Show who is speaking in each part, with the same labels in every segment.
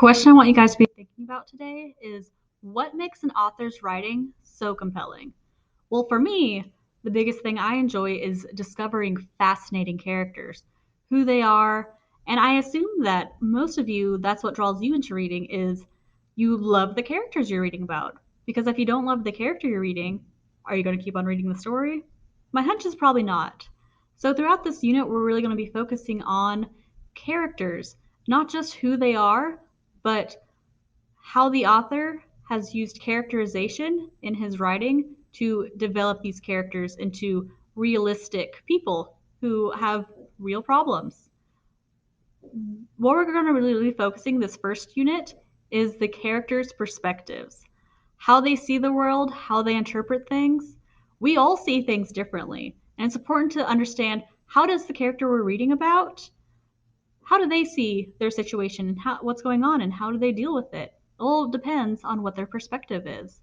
Speaker 1: question I want you guys to be thinking about today is what makes an author's writing so compelling? Well, for me, the biggest thing I enjoy is discovering fascinating characters, who they are, and I assume that most of you, that's what draws you into reading is you love the characters you're reading about. Because if you don't love the character you're reading, are you going to keep on reading the story? My hunch is probably not. So throughout this unit, we're really going to be focusing on characters, not just who they are, but how the author has used characterization in his writing to develop these characters into realistic people who have real problems. What we're going to really be focusing this first unit is the characters' perspectives, how they see the world, how they interpret things. We all see things differently, and it's important to understand how does the character we're reading about, how do they see their situation and what's going on and how do they deal with it? It all depends on what their perspective is.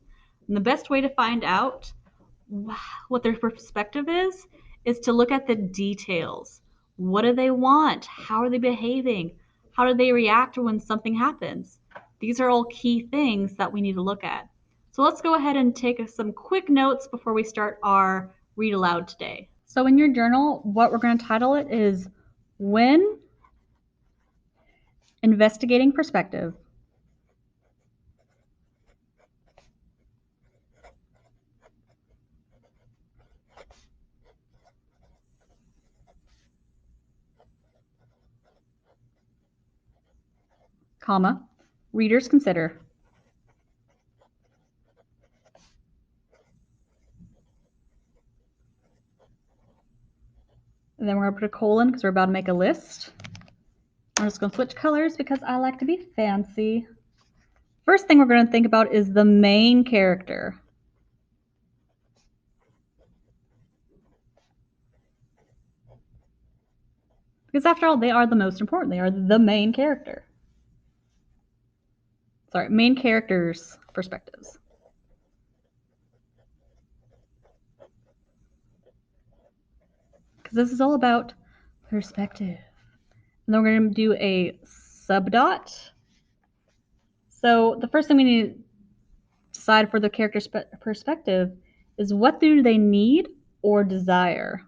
Speaker 1: And the best way to find out what their perspective is to look at the details. What do they want? How are they behaving? How do they react when something happens? These are all key things that we need to look at. So let's go ahead and take some quick notes before we start our read aloud today. So in your journal, what we're going to title it is When Investigating Perspective. Comma, readers consider. And then we're going to put a colon because we're about to make a list. I'm just going to switch colors because I like to be fancy. First thing we're going to think about is the main character. Because after all, they are the most important. They are the main character. Sorry, main characters' perspectives. Because this is all about perspective. And then we're going to do a subdot. So the first thing we need to decide for the character's perspective is what do they need or desire?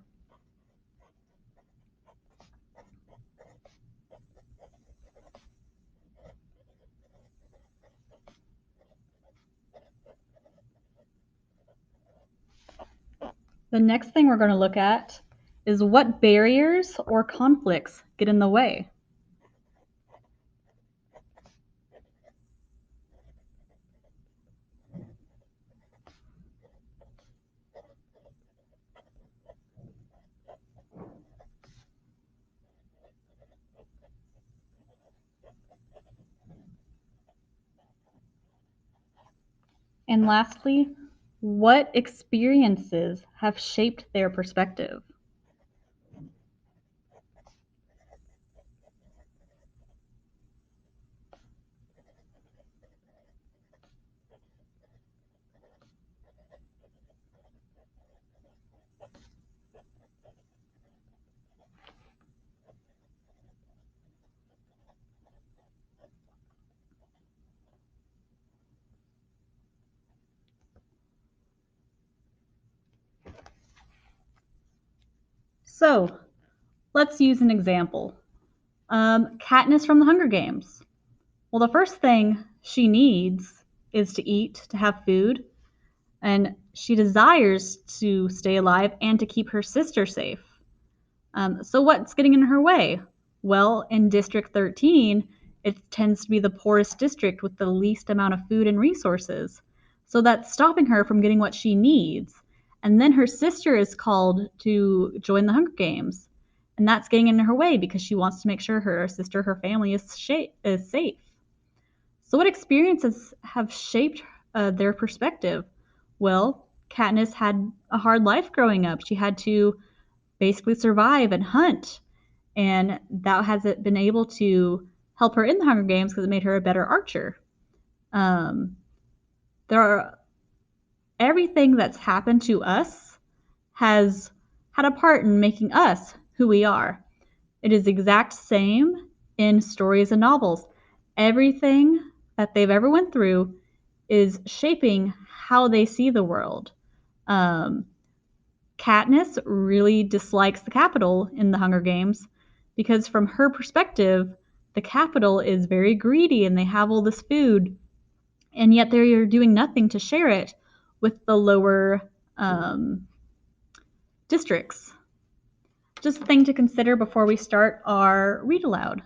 Speaker 1: The next thing we're going to look at is what barriers or conflicts get in the way. And lastly, what experiences have shaped their perspective? So let's use an example. Katniss from the Hunger Games. Well, the first thing she needs is to eat, to have food, and she desires to stay alive and to keep her sister safe. So what's getting in her way? Well, in District 13, it tends to be the poorest district with the least amount of food and resources. So that's stopping her from getting what she needs. And then her sister is called to join the Hunger Games. And that's getting in her way because she wants to make sure her sister, her family is safe. So what experiences have shaped their perspective? Well, Katniss had a hard life growing up. She had to basically survive and hunt. And that has been able to help her in the Hunger Games because it made her a better archer. Um, there are everything that's happened to us has had a part in making us who we are. It is the exact same in stories and novels. Everything that they've ever went through is shaping how they see the world. Um, Katniss really dislikes the Capitol in the Hunger Games because, from her perspective, the Capitol is very greedy and they have all this food, and yet they're doing nothing to share it with the lower districts. Just a thing to consider before we start our read aloud.